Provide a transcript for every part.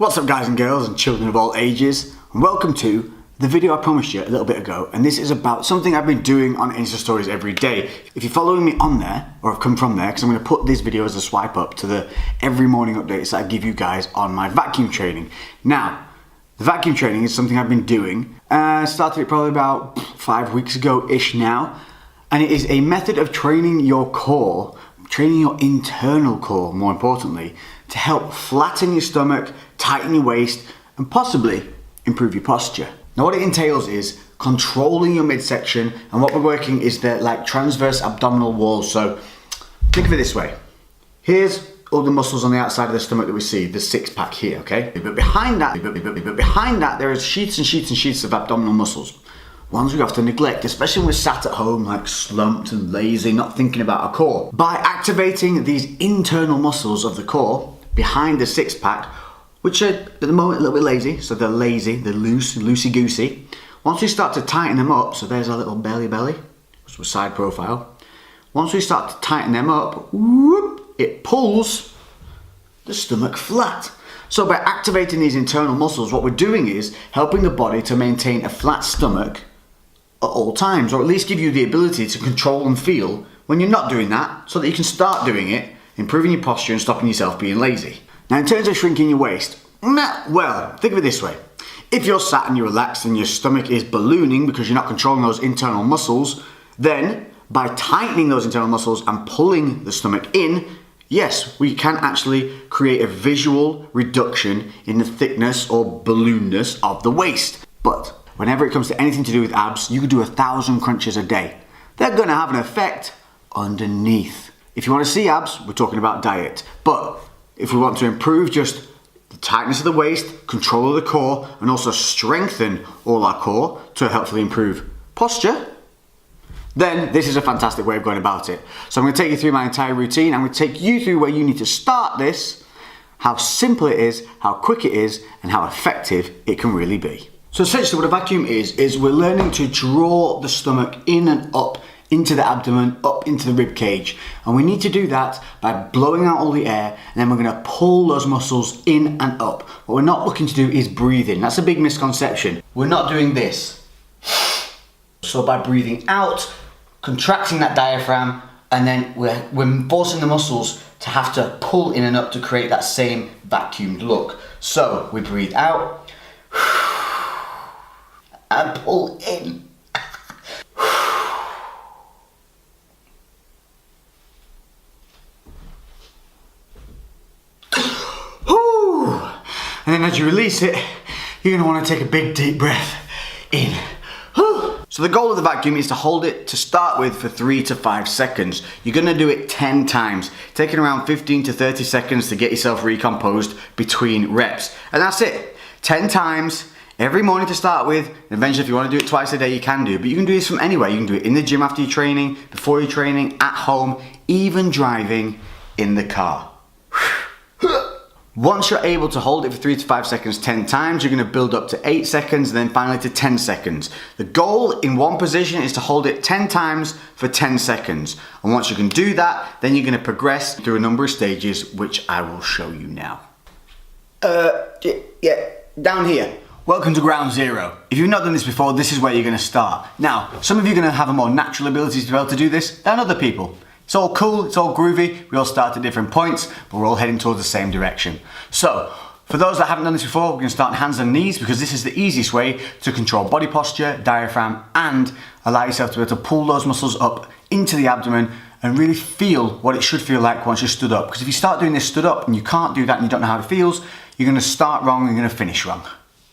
What's up guys and girls and children of all ages, and welcome to the video I promised you a little bit ago, and this is about something I've been doing on Insta Stories every day. If you're following me on there, or have come from there, because I'm going to put this video as a swipe up to the every morning updates that I give you guys on my vacuum training. Now, the vacuum training is something I've been doing, started it probably about 5 weeks ago-ish now, and it is a method of training your core, training your internal core more importantly, to help flatten your stomach, tighten your waist, and possibly improve your posture. Now what it entails is controlling your midsection, and what we're working is the transverse abdominal wall. So think of it this way. Here's all the muscles on the outside of the stomach that we see, the six pack here, okay? But behind that, there is sheets and sheets and sheets of abdominal muscles. Ones we have to neglect, especially when we're sat at home like slumped and lazy, not thinking about our core. By activating these internal muscles of the core behind the six pack, which are at the moment a little bit lazy, so they're lazy, they're loose, loosey-goosey. Once we start to tighten them up, so there's our little belly, which was side profile. Once we start to tighten them up, whoop, it pulls the stomach flat. So by activating these internal muscles, what we're doing is helping the body to maintain a flat stomach at all times, or at least give you the ability to control and feel when you're not doing that, so that you can start doing it, improving your posture and stopping yourself being lazy. Now in terms of shrinking your waist, well, think of it this way. If you're sat and you're relaxed and your stomach is ballooning because you're not controlling those internal muscles, then by tightening those internal muscles and pulling the stomach in, yes, we can actually create a visual reduction in the thickness or balloonness of the waist. But whenever it comes to anything to do with abs, you could do 1,000 crunches a day. They're gonna have an effect underneath. If you wanna see abs, we're talking about diet. But if we want to improve just the tightness of the waist, control of the core, and also strengthen all our core to hopefully improve posture, then this is a fantastic way of going about it. So I'm going to take you through my entire routine. I'm going to take you through where you need to start this, how simple it is, how quick it is, and how effective it can really be. So essentially what a vacuum is we're learning to draw the stomach in and up into the abdomen, up into the rib cage. And we need to do that by blowing out all the air, and then we're going to pull those muscles in and up. What we're not looking to do is breathing. That's a big misconception. We're not doing this. So by breathing out, contracting that diaphragm, and then we're forcing the muscles to have to pull in and up to create that same vacuumed look. So we breathe out and pull in. And then as you release it, you're going to want to take a big deep breath in. So the goal of the vacuum is to hold it to start with for 3 to 5 seconds. You're going to do it 10 times, taking around 15 to 30 seconds to get yourself recomposed between reps. And that's it. 10 times every morning to start with. And eventually if you want to do it twice a day, you can do. But you can do this from anywhere. You can do it in the gym after your training, before your training, at home, even driving in the car. Once you're able to hold it for 3 to 5 seconds 10 times, you're going to build up to 8 seconds and then finally to 10 seconds. The goal in one position is to hold it 10 times for 10 seconds. And once you can do that, then you're going to progress through a number of stages, which I will show you now. Yeah, down here. Welcome to ground zero. If you've not done this before, this is where you're going to start. Now, some of you are going to have a more natural ability to be able to do this than other people. It's all cool, it's all groovy, we all start at different points, but we're all heading towards the same direction. So, for those that haven't done this before, we're going to start on hands and knees because this is the easiest way to control body posture, diaphragm, and allow yourself to be able to pull those muscles up into the abdomen and really feel what it should feel like once you're stood up. Because if you start doing this stood up and you can't do that and you don't know how it feels, you're going to start wrong and you're going to finish wrong.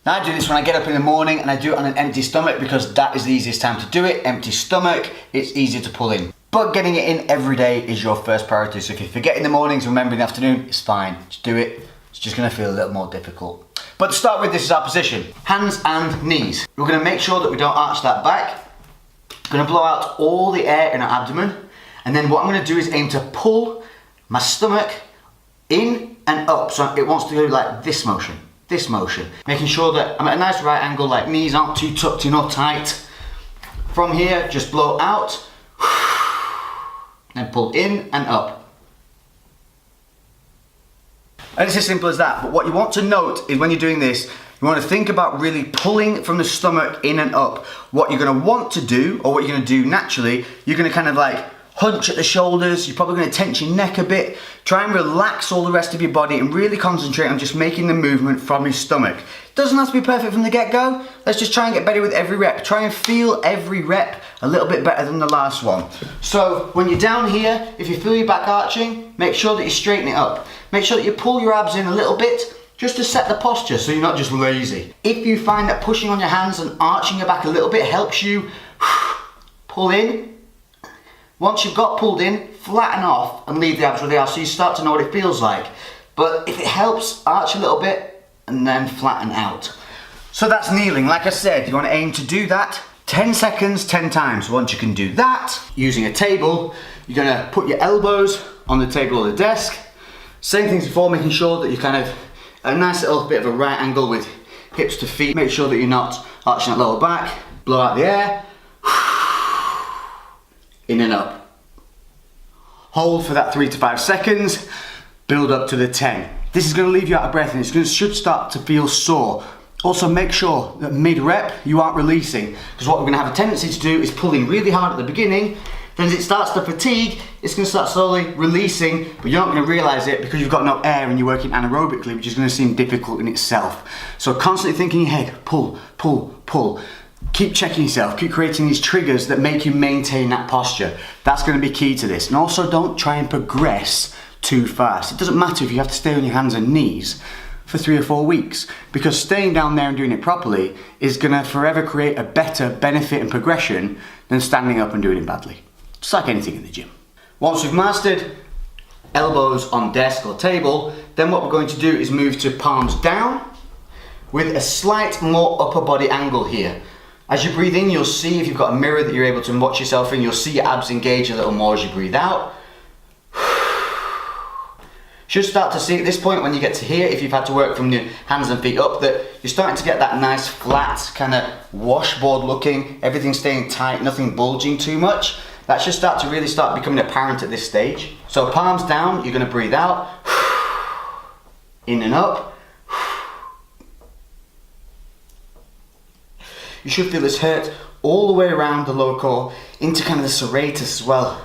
Now I do this when I get up in the morning and I do it on an empty stomach because that is the easiest time to do it. Empty stomach, it's easier to pull in. But getting it in every day is your first priority. So if you forget in the mornings and remember in the afternoon, it's fine. Just do it. It's just going to feel a little more difficult. But to start with, this is our position. Hands and knees. We're going to make sure that we don't arch that back. I'm going to blow out all the air in our abdomen. And then what I'm going to do is aim to pull my stomach in and up. So it wants to go like this motion. Making sure that I'm at a nice right angle, like knees aren't too tucked in or tight. From here, just blow out. And pull in and up. And it's as simple as that. But what you want to note is when you're doing this, you want to think about really pulling from the stomach in and up. What you're going to want to do, or what you're going to do naturally, you're going to kind of like hunch at the shoulders, you're probably going to tense your neck a bit, try and relax all the rest of your body and really concentrate on just making the movement from your stomach. Doesn't have to be perfect from the get-go, let's just try and get better with every rep. Try and feel every rep a little bit better than the last one. So when you're down here, if you feel your back arching, make sure that you straighten it up. Make sure that you pull your abs in a little bit, just to set the posture so you're not just lazy. If you find that pushing on your hands and arching your back a little bit helps you pull in, once you've got pulled in, flatten off and leave the abs where they are so you start to know what it feels like. But if it helps, arch a little bit and then flatten out. So that's kneeling. Like I said, you want to aim to do that 10 seconds, 10 times. Once you can do that, using a table, you're going to put your elbows on the table or the desk. Same things before, making sure that you're kind of a nice little bit of a right angle with hips to feet. Make sure that you're not arching that lower back. Blow out the air. In and up. Hold for that 3 to 5 seconds, build up to the 10. This is going to leave you out of breath and it should start to feel sore. Also make sure that mid-rep you aren't releasing, because what we're going to have a tendency to do is pulling really hard at the beginning, then as it starts to fatigue, it's going to start slowly releasing, but you're not going to realise it because you've got no air and you're working anaerobically, which is going to seem difficult in itself. So constantly think in your head, pull, pull, pull. Keep checking yourself, keep creating these triggers that make you maintain that posture. That's going to be key to this. And also don't try and progress too fast. It doesn't matter if you have to stay on your hands and knees for 3 or 4 weeks, because staying down there and doing it properly is going to forever create a better benefit and progression than standing up and doing it badly. Just like anything in the gym. Once we've mastered elbows on desk or table, then what we're going to do is move to palms down with a slight more upper body angle here. As you breathe in, you'll see, if you've got a mirror that you're able to watch yourself in, you'll see your abs engage a little more as you breathe out. Should start to see at this point when you get to here, if you've had to work from your hands and feet up, that you're starting to get that nice flat kind of washboard looking, everything staying tight, nothing bulging too much. That should start to really start becoming apparent at this stage. So palms down, you're going to breathe out, in and up. You should feel this hurt all the way around the lower core into kind of the serratus as well.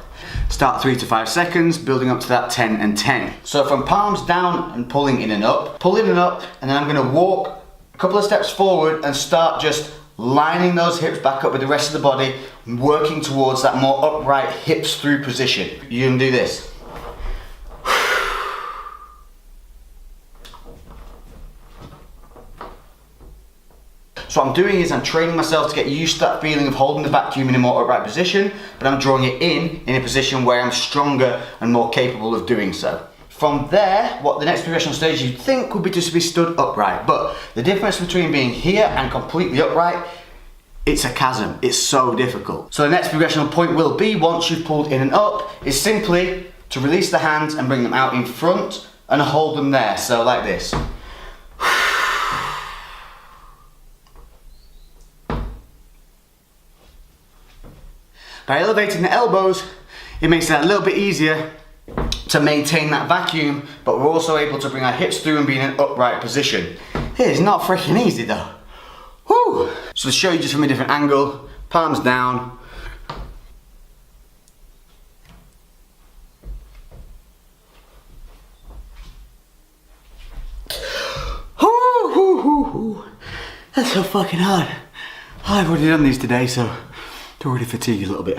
Start 3 to 5 seconds, building up to that 10 and 10. So from palms down and pulling in and up, pull in and up, and then I'm going to walk a couple of steps forward and start just lining those hips back up with the rest of the body, working towards that more upright hips through position. You can do this. So what I'm doing is I'm training myself to get used to that feeling of holding the vacuum in a more upright position, but I'm drawing it in a position where I'm stronger and more capable of doing so. From there, what the next progression stage you'd think would be just to be stood upright, but the difference between being here and completely upright, it's a chasm. It's so difficult. So the next progressional point will be, once you've pulled in and up, is simply to release the hands and bring them out in front and hold them there, so like this. By elevating the elbows, it makes it a little bit easier to maintain that vacuum, but we're also able to bring our hips through and be in an upright position. It is not freaking easy though. Woo! So to show you just from a different angle, palms down. That's so fucking hard. I've already done these today, so they're already fatigued a little bit.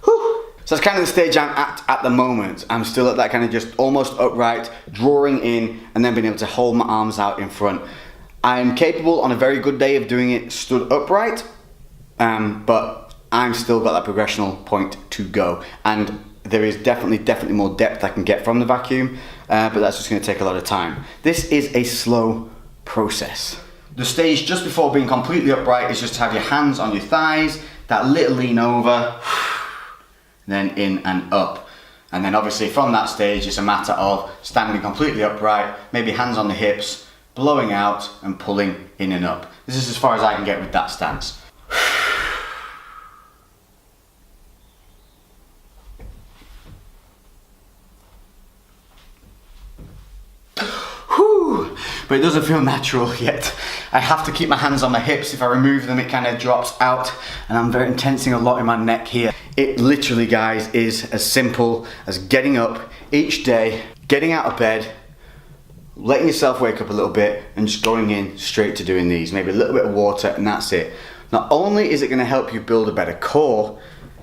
Whew. So that's kind of the stage I'm at the moment. I'm still at that kind of just almost upright, drawing in, and then being able to hold my arms out in front. I'm capable on a very good day of doing it stood upright, but I'm still got that progressional point to go. And there is definitely more depth I can get from the vacuum, but that's just going to take a lot of time. This is a slow process. The stage just before being completely upright is just to have your hands on your thighs, that little lean over, then in and up. And then obviously from that stage it's a matter of standing completely upright, maybe hands on the hips, blowing out and pulling in and up. This is as far as I can get with that stance. but it doesn't feel natural yet. I have to keep my hands on my hips. If I remove them, it kind of drops out, and I'm very tensing a lot in my neck here. It literally, guys, is as simple as getting up each day, getting out of bed, letting yourself wake up a little bit, and just going in straight to doing these. Maybe a little bit of water, and that's it. Not only is it going to help you build a better core,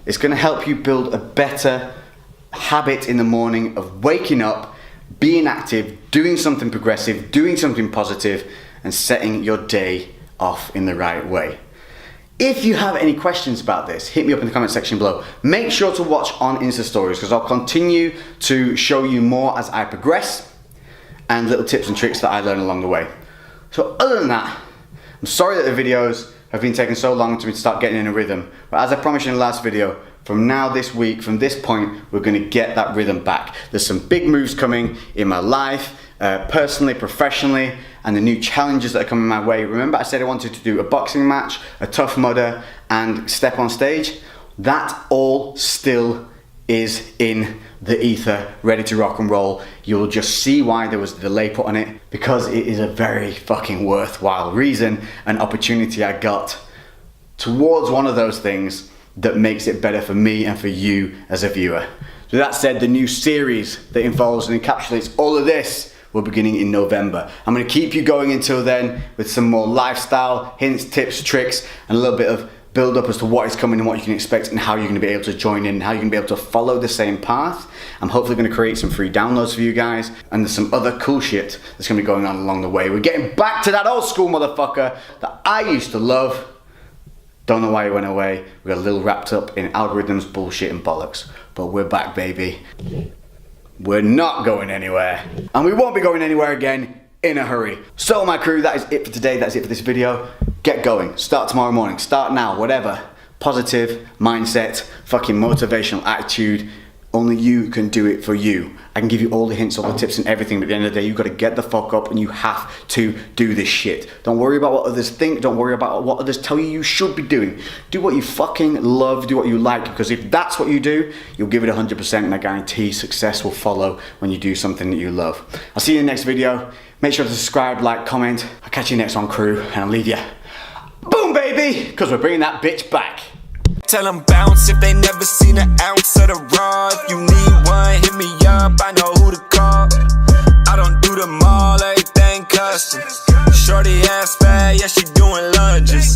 it's going to help you build a better habit in the morning of waking up, being active, doing something progressive, doing something positive, and setting your day off in the right way. If you have any questions about this, hit me up in the comment section below. Make sure to watch on Insta Stories, because I'll continue to show you more as I progress and little tips and tricks that I learn along the way. So other than that, I'm sorry that the videos have been taking so long to start getting in a rhythm, but as I promised in the last video, from now this week, from this point, we're going to get that rhythm back. There's some big moves coming in my life, personally, professionally, and the new challenges that are coming my way. Remember I said I wanted to do a boxing match, a Tough Mudder, and step on stage? That all still is in the ether, ready to rock and roll. You'll just see why there was a delay put on it, because it is a very fucking worthwhile reason, an opportunity I got towards one of those things that makes it better for me and for you as a viewer. So that said, the new series that involves and encapsulates all of this will be beginning in November. I'm going to keep you going until then with some more lifestyle hints, tips, tricks, and a little bit of build up as to what is coming and what you can expect, and how you're going to be able to join in, and how you can be able to follow the same path. I'm hopefully going to create some free downloads for you guys, and there's some other cool shit that's going to be going on along the way. We're getting back to that old school motherfucker that I used to love. Don't know why it went away. We got a little wrapped up in algorithms, bullshit, and bollocks. But we're back, baby. We're not going anywhere. And we won't be going anywhere again in a hurry. So my crew, that is it for today. That's it for this video. Get going. Start tomorrow morning. Start now. Whatever. Positive mindset, fucking motivational attitude. Only you can do it for you. I can give you all the hints, all the tips and everything, but at the end of the day, you've got to get the fuck up and you have to do this shit. Don't worry about what others think. Don't worry about what others tell you should be doing. Do what you fucking love. Do what you like, because if that's what you do, you'll give it 100%, and I guarantee success will follow when you do something that you love. I'll see you in the next video. Make sure to subscribe, like, comment. I'll catch you next one, crew, and I'll leave you. Boom, baby, because we're bringing that bitch back. Tell them bounce if they never seen an ounce of the raw. If you need one, hit me up, I know who to call. I don't do them all, everything custom. Shorty ass fat, yeah, she doing lunges.